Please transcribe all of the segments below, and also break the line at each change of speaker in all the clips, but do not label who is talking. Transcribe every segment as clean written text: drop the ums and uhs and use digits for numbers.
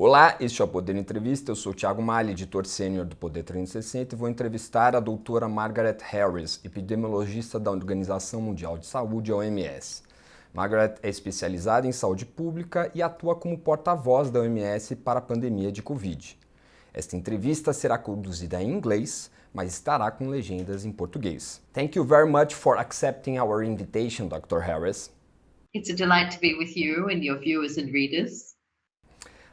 Olá, este é o Poder Entrevista, eu sou o Tiago Mali, editor sênior do Poder360 e vou entrevistar a doutora Margaret Harris, epidemiologista da Organização Mundial de Saúde, OMS. Margaret é especializada em saúde pública e atua como porta-voz da OMS para a pandemia de Covid. Esta entrevista será conduzida em inglês, mas estará com legendas em português. Thank you very much for accepting our invitation, Dr. Harris.
It's a delight to be with you and your viewers and readers.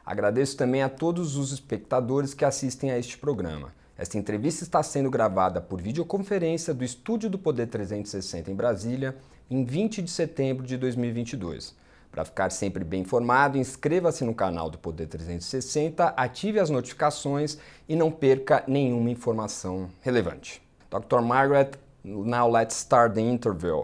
Agradeço também a todos os espectadores que assistem a este programa. Esta entrevista está sendo gravada por videoconferência do estúdio do Poder360 em Brasília, em 20 de setembro de 2022. Para ficar sempre bem informado, inscreva-se no canal do Poder360, ative as notificações e não perca nenhuma informação relevante. Dr. Margaret, now let's start the interview.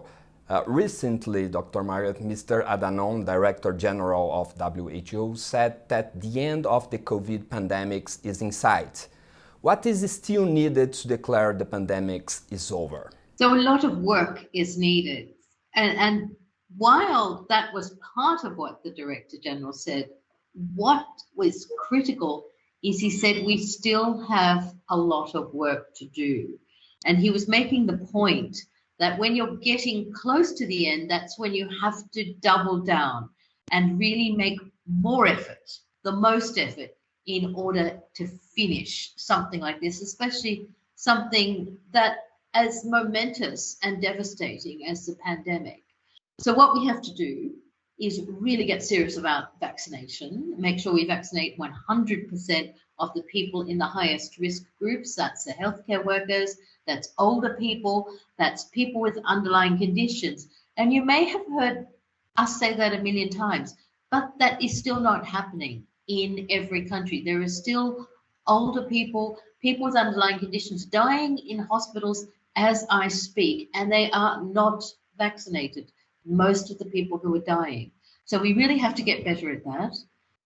Recently, Dr. Margaret, Mr. Adhanom, Director General of WHO, said that the end of the COVID pandemic is in sight. What is still needed to declare the pandemic is over?
So a lot of work is needed. And while that was part of what the Director General said, what was critical is he said we still have a lot of work to do. And he was making the point that when you're getting close to the end, that's when you have to double down and really make more effort, the most effort, in order to finish something like this, especially something that as momentous and devastating as the pandemic. So what we have to do is really get serious about vaccination, make sure we vaccinate 100% of the people in the highest risk groups. That's the healthcare workers, that's older people, that's people with underlying conditions. And you may have heard us say that a million times, but that is still not happening in every country. There are still older people, people with underlying conditions dying in hospitals as I speak, and they are not vaccinated, most of the people who are dying. So we really have to get better at that.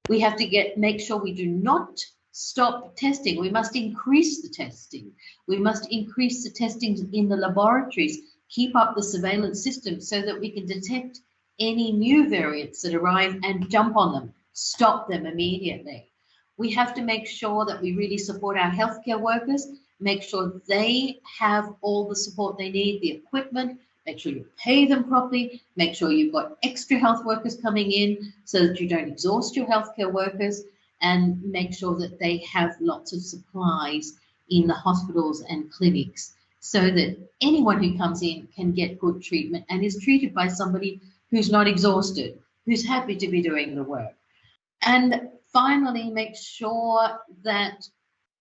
We have to make sure we do not stop testing. We must increase the testing. We must increase the testing in the laboratories, keep up the surveillance system so that we can detect any new variants that arrive and jump on them, stop them immediately. We have to make sure that we really support our healthcare workers, make sure they have all the support they need, the equipment, make sure you pay them properly, make sure you've got extra health workers coming in so that you don't exhaust your healthcare workers, and make sure that they have lots of supplies in the hospitals and clinics so that anyone who comes in can get good treatment and is treated by somebody who's not exhausted, who's happy to be doing the work. And finally, make sure that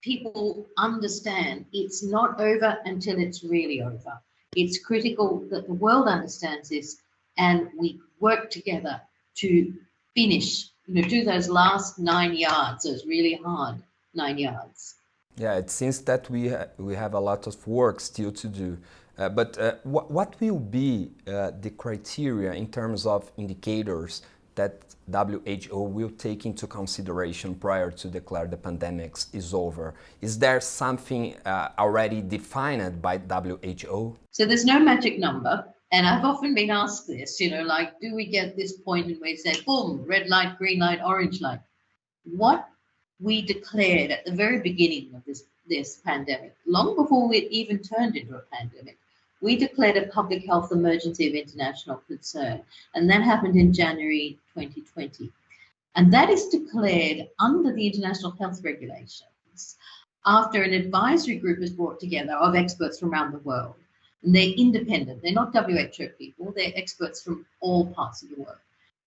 people understand it's not over until it's really over. It's critical that the world understands this and we work together to finish, do those last 9 yards, those really hard 9 yards.
Yeah, it seems that we have a lot of work still to do. But what will be the criteria in terms of indicators that WHO will take into consideration prior to declare the pandemic is over? Is there something already defined by WHO?
So there's no magic number. And I've often been asked this, like, do we get this point and we say, boom, red light, green light, orange light? What we declared at the very beginning of this pandemic, long before it even turned into a pandemic, we declared a public health emergency of international concern. And that happened in January 2020. And that is declared under the international health regulations after an advisory group is brought together of experts from around the world. And they're independent. They're not WHO people. They're experts from all parts of the world.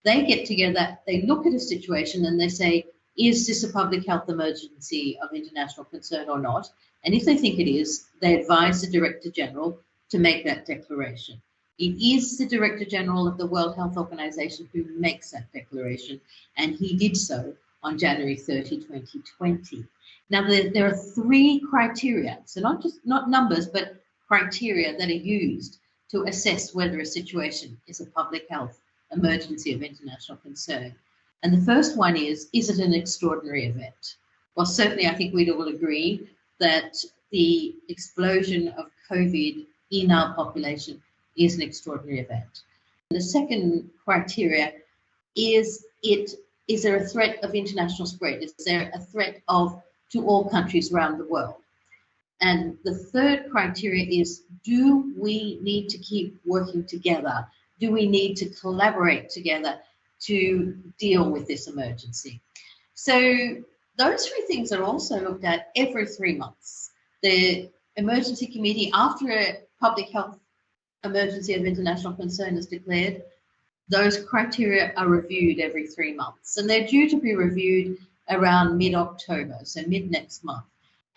They get together, they look at a situation and they say, is this a public health emergency of international concern or not? And if they think it is, they advise the Director General to make that declaration. It is the Director General of the World Health Organization who makes that declaration, and he did so on January 30, 2020. Now, there are three criteria, so not numbers, but criteria that are used to assess whether a situation is a public health emergency of international concern. And the first one is it an extraordinary event? Well, certainly I think we'd all agree that the explosion of COVID in our population is an extraordinary event. The second criteria is it is there a threat of international spread? Is there a threat to all countries around the world? And the third criteria is, do we need to keep working together? Do we need to collaborate together to deal with this emergency? So those three things are also looked at every 3 months. The emergency committee, after a public health emergency of international concern is declared, those criteria are reviewed every 3 months, and they're due to be reviewed around mid-October, so mid-next month.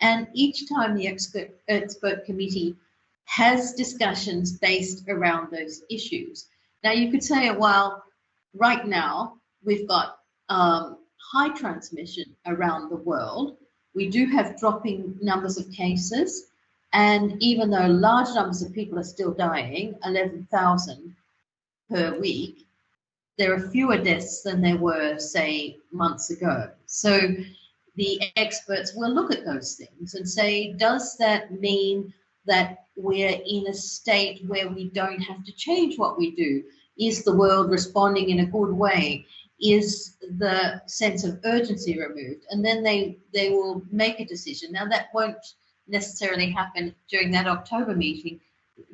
And each time the expert committee has discussions based around those issues. Now, you could say, well, right now we've got high transmission around the world. We do have dropping numbers of cases, and even though large numbers of people are still dying, 11,000 per week, there are fewer deaths than there were, say, months ago. So the experts will look at those things and say, does that mean that we're in a state where we don't have to change what we do? Is the world responding in a good way? Is the sense of urgency removed? And then they will make a decision. Now, that won't necessarily happen during that October meeting.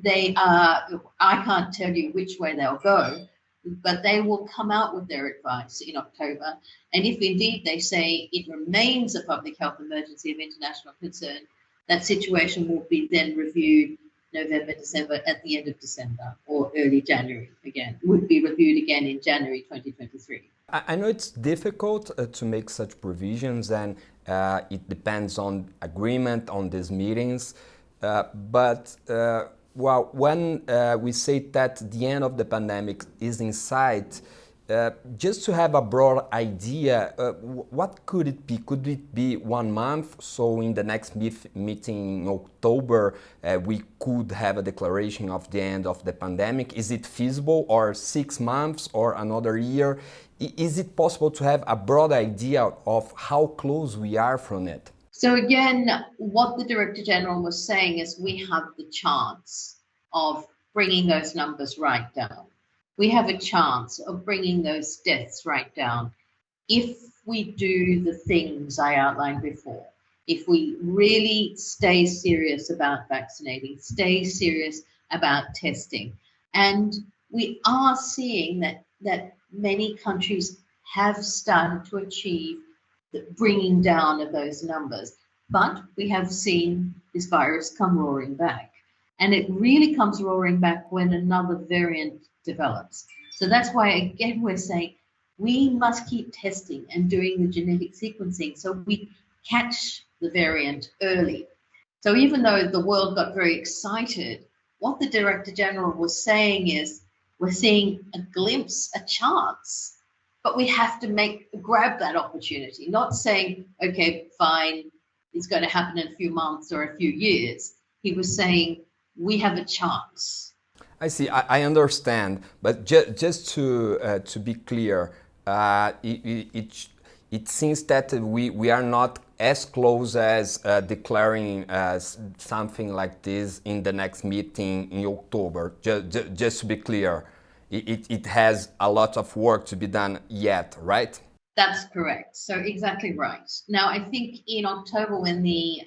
I can't tell you which way they'll go, but they will come out with their advice in October. And if indeed they say it remains a public health emergency of international concern, that situation will be then reviewed November, December, at the end of December or early January again. Would be reviewed again in January 2023.
I know it's difficult to make such provisions, and it depends on agreement on these meetings, but when we say that the end of the pandemic is in sight, just to have a broad idea, what could it be? Could it be 1 month? So in the next meeting in October, we could have a declaration of the end of the pandemic. Is it feasible, or 6 months, or another year? Is it possible to have a broad idea of how close we are from it?
So again, what the Director General was saying is we have the chance of bringing those numbers right down. We have a chance of bringing those deaths right down if we do the things I outlined before. If we really stay serious about vaccinating, stay serious about testing. And we are seeing that many countries have started to achieve the bringing down of those numbers. But we have seen this virus come roaring back. And it really comes roaring back when another variant develops. So that's why, again, we're saying we must keep testing and doing the genetic sequencing so we catch the variant early. So even though the world got very excited, what the Director General was saying is we're seeing a glimpse, a chance, but we have to grab that opportunity, not saying, okay, fine, it's going to happen in a few months or a few years. He was saying we have a chance.
I see. I understand, but just to be clear, it seems that we are not as close as declaring something like this in the next meeting in October. Just to be clear, it has a lot of work to be done yet, right?
That's correct. So exactly right. Now, I think in October when the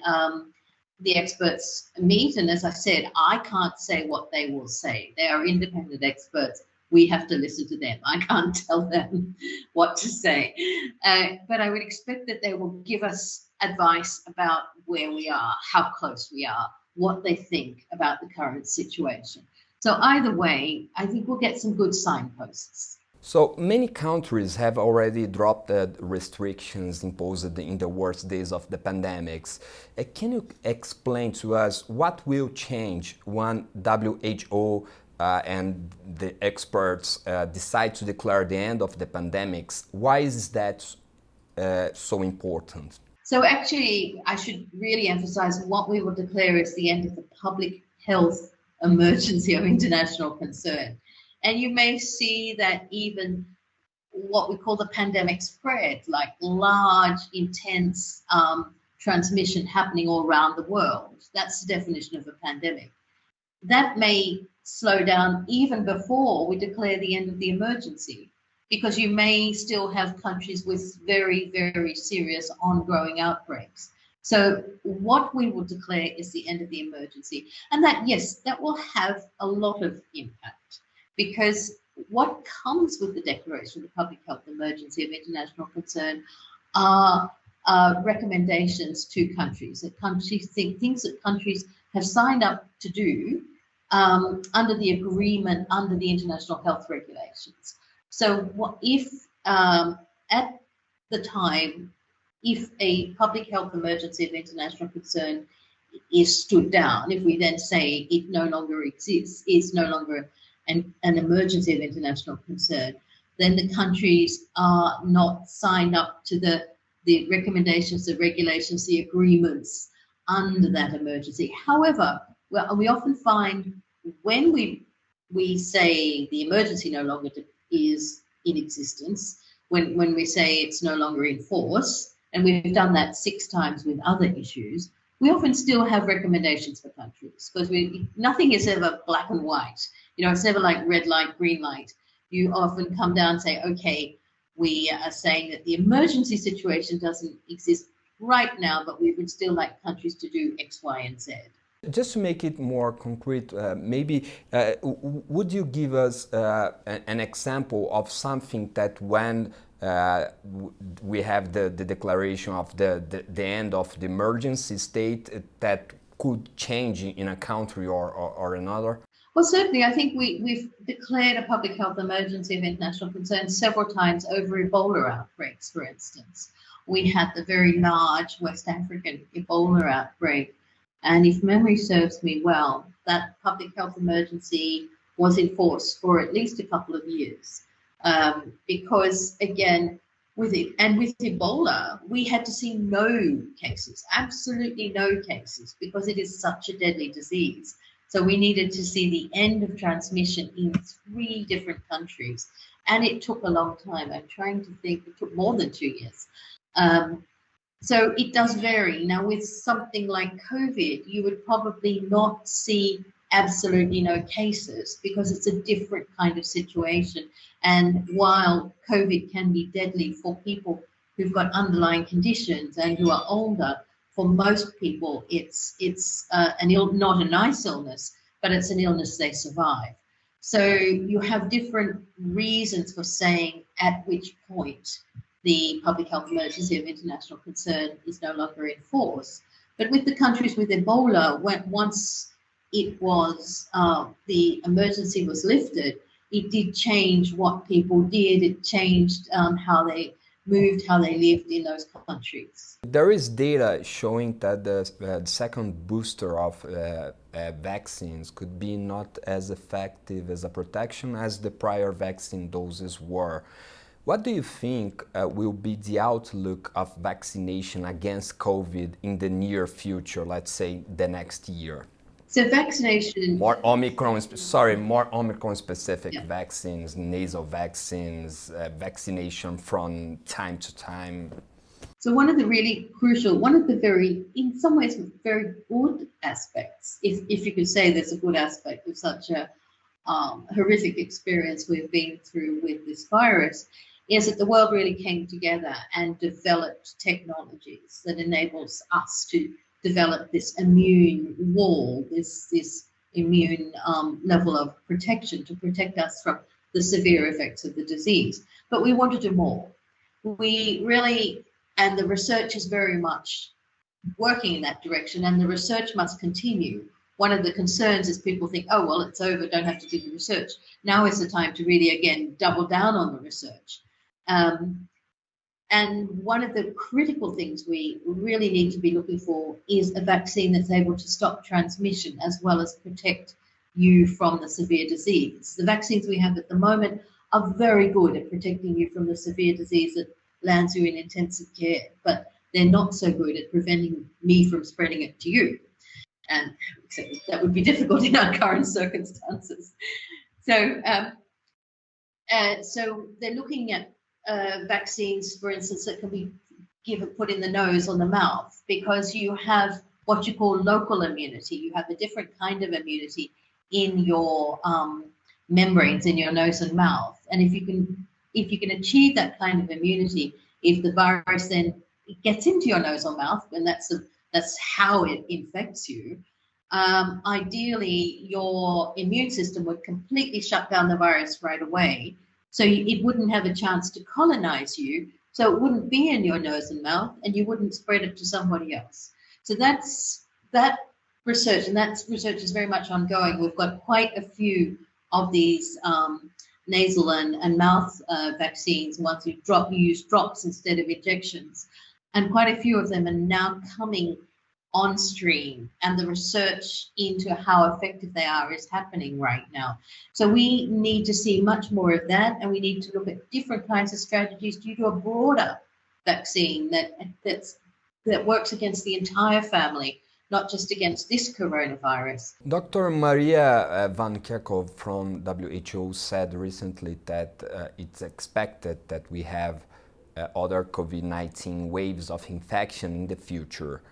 experts meet, and as I said, I can't say what they will say. They are independent experts. We have to listen to them. I can't tell them what to say. But I would expect that they will give us advice about where we are, how close we are, what they think about the current situation. So either way, I think we'll get some good signposts.
So many countries have already dropped the restrictions imposed in the worst days of the pandemics. Can you explain to us what will change when WHO and the experts decide to declare the end of the pandemics? Why is that so important?
So actually, I should really emphasize what we will declare is the end of the public health emergency of international concern. And you may see that even what we call the pandemic spread, like large, intense transmission happening all around the world. That's the definition of a pandemic. That may slow down even before we declare the end of the emergency, because you may still have countries with very, very serious ongoing outbreaks. So what we will declare is the end of the emergency. And that, yes, that will have a lot of impact, because what comes with the declaration of the public health emergency of international concern are recommendations to countries, that countries think things that countries have signed up to do under the agreement, under the international health regulations. So what if at the time, if a public health emergency of international concern is stood down, if we then say it no longer exists, is no longer an emergency of international concern, then the countries are not signed up to the recommendations, the regulations, the agreements under that emergency. However, we often find when we say the emergency no longer is in existence, when we say it's no longer in force, and we've done that 6 times with other issues, we often still have recommendations for countries, because nothing is ever black and white. You know, it's never like red light, green light. You often come down and say, okay, we are saying that the emergency situation doesn't exist right now, but we would still like countries to do X, Y, and Z.
Just to make it more concrete, maybe would you give us an example of something that when we have the declaration of the end of the emergency state that could change in a country or another?
Well, certainly, I think we've declared a public health emergency of international concern several times over Ebola outbreaks, for instance. We had the very large West African Ebola outbreak, and if memory serves me well, that public health emergency was in force for at least a couple of years. Because, again, with Ebola, we had to see no cases, absolutely no cases, because it is such a deadly disease. So we needed to see the end of transmission in 3 different countries. And it took a long time. I'm trying to think, it took more than 2 years. So it does vary. Now, with something like COVID, you would probably not see absolutely no cases, because it's a different kind of situation. And while COVID can be deadly for people who've got underlying conditions and who are older, for most people it's not a nice illness, but it's an illness they survive. So you have different reasons for saying at which point the public health emergency of international concern is no longer in force. But with the countries with Ebola, once it was the emergency was lifted, it did change what people did. It changed how they moved, how they lived in those countries.
There is data showing that the second booster of vaccines could be not as effective as a protection as the prior vaccine doses were. What do you think will be the outlook of vaccination against COVID in the near future, let's say the next year?
So vaccination...
More Omicron-specific vaccines, nasal vaccines, vaccination from time to time.
So one of the really crucial, one of the very, in some ways, very good aspects, if you could say there's a good aspect of such a horrific experience we've been through with this virus, is that the world really came together and developed technologies that enables us to develop this immune wall, this immune level of protection to protect us from the severe effects of the disease. But we want to do more. We really, and the research is very much working in that direction, and the research must continue. One of the concerns is people think, oh, well, it's over, don't have to do the research. Now is the time to really, again, double down on the research. And one of the critical things we really need to be looking for is a vaccine that's able to stop transmission as well as protect you from the severe disease. The vaccines we have at the moment are very good at protecting you from the severe disease that lands you in intensive care, but they're not so good at preventing me from spreading it to you. And that would be difficult in our current circumstances. So, so they're looking at vaccines, for instance, that can be put in the nose or the mouth, because you have what you call local immunity. You have a different kind of immunity in your membranes in your nose and mouth. And if you can if you can achieve that kind of immunity, if the virus then gets into your nose or mouth, and that's how it infects you, ideally your immune system would completely shut down the virus right away, so it wouldn't have a chance to colonize you, so it wouldn't be in your nose and mouth, and you wouldn't spread it to somebody else. So that's that research, and that research is very much ongoing. We've got quite a few of these nasal and mouth vaccines, ones you use drops instead of injections, and quite a few of them are now coming on stream, and the research into how effective they are is happening right now. So we need to see much more of that, and we need to look at different kinds of strategies due to a broader vaccine that works against the entire family, not just against this coronavirus.
Dr. Maria Van Kerkhove from WHO said recently that it's expected that we have other COVID-19 waves of infection in the future.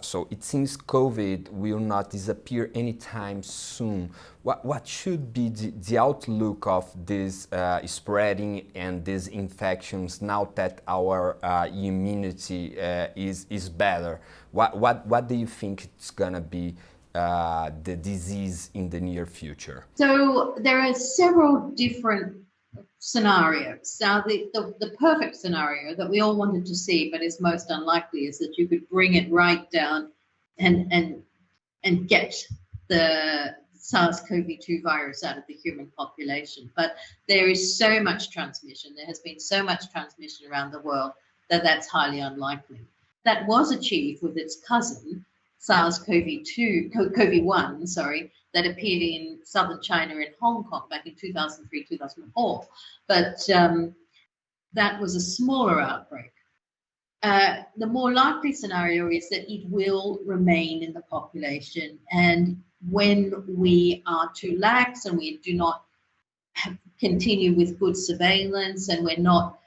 So it seems COVID will not disappear anytime soon. What should be the outlook of this spreading and these infections now that our immunity is better? What do you think it's gonna be the disease in the near future?
So there are several different scenarios. Now, the perfect scenario that we all wanted to see, but is most unlikely, is that you could bring it right down and get the SARS-CoV-2 virus out of the human population. But there is so much transmission. There has been so much transmission around the world that that's highly unlikely. That was achieved with its cousin, SARS-CoV-1, that appeared in southern China and Hong Kong back in 2003, 2004. But that was a smaller outbreak. The more likely scenario is that it will remain in the population. And when we are too lax and we do not continue with good surveillance, and we're not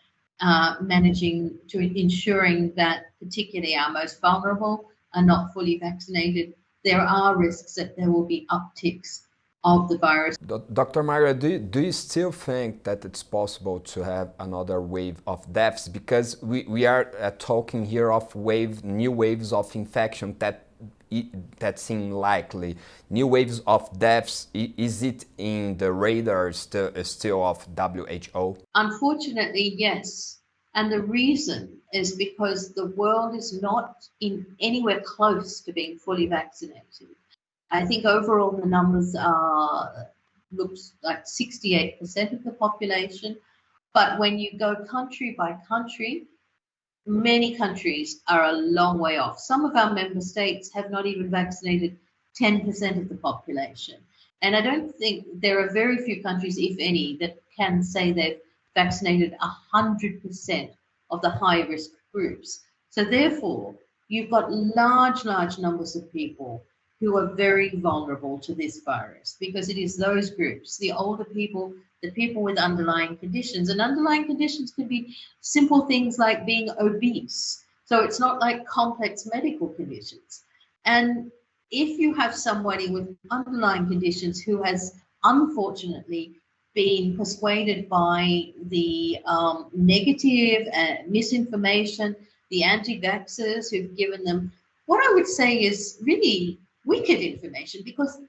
managing to ensuring that particularly our most vulnerable are not fully vaccinated, there are risks that there will be upticks of the virus.
Dr. Margaret, do you still think that it's possible to have another wave of deaths? Because we are talking here of new waves of infection that seem likely. New waves of deaths, is it in the radar still of WHO?
Unfortunately, yes. And the reason is because the world is not anywhere close to being fully vaccinated. I think overall the numbers looks like 68% of the population. But when you go country by country, many countries are a long way off. Some of our member states have not even vaccinated 10% of the population. And I don't think there are very few countries, if any, that can say they've vaccinated 100% of the high-risk groups. So therefore, you've got large numbers of people who are very vulnerable to this virus, because it is those groups, the older people, the people with underlying conditions. And underlying conditions could be simple things like being obese. So it's not like complex medical conditions. And if you have somebody with underlying conditions who has unfortunately been persuaded by the negative misinformation, the anti-vaxxers who've given them what I would say is really wicked information, because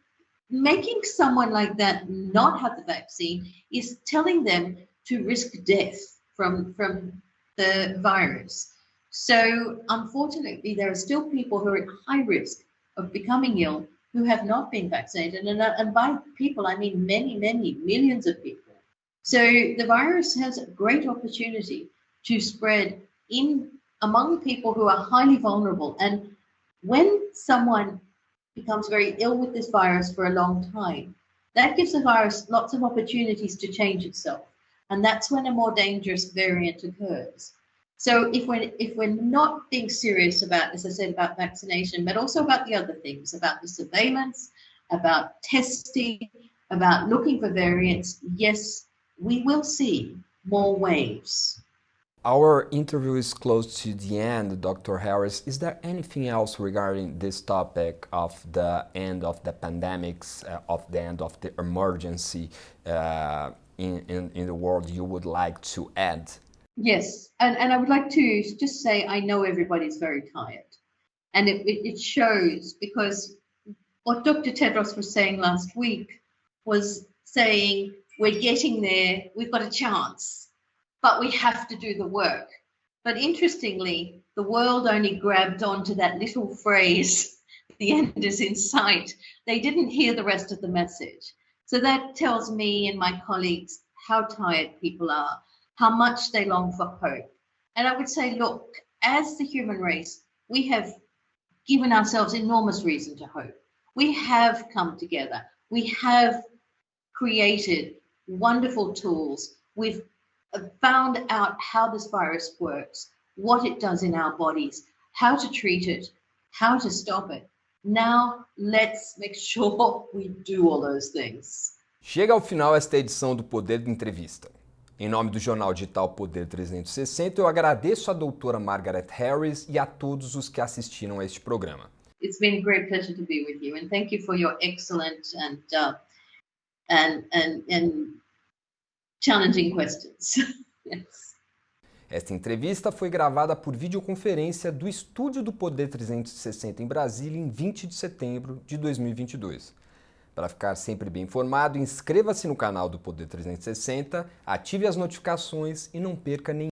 making someone like that not have the vaccine is telling them to risk death from the virus. So unfortunately, there are still people who are at high risk of becoming ill who have not been vaccinated. And by people, I mean many millions of people. So the virus has a great opportunity to spread among people who are highly vulnerable. And when someone becomes very ill with this virus for a long time, that gives the virus lots of opportunities to change itself. And that's when a more dangerous variant occurs. So if we're not being serious about, as I said, about vaccination, but also about the other things, about the surveillance, about testing, about looking for variants, yes, we will see more waves.
Our interview is close to the end, Dr. Harris. Is there anything else regarding this topic of the end of the pandemics, of the end of the emergency, in the world you would like to add?
Yes, and I would like to just say I know everybody's very tired. And it shows, because what Dr. Tedros was saying last week was saying, we're getting there, we've got a chance, but we have to do the work. But interestingly, the world only grabbed onto that little phrase, the end is in sight. They didn't hear the rest of the message. So that tells me and my colleagues how tired people are, how much they long for hope. And I would say, look, as the human race, we have given ourselves enormous reason to hope. We have come together. We have created wonderful tools. We've found out how this virus works, what it does in our bodies, how to treat it, how to stop it. Now, let's make sure we do all those things.
Chega ao final esta edição do Poder de Entrevista. Em nome do jornal digital Poder 360, eu agradeço a doutora Margaret Harris e a todos os que assistiram a este programa.
It's been a great pleasure to be with you, and thank you for your excellent and challenging questions. Yes.
Esta entrevista foi gravada por videoconferência do estúdio do Poder 360 em Brasília em 20 de setembro de 2022. Para ficar sempre bem informado, inscreva-se no canal do Poder 360, ative as notificações e não perca nenhum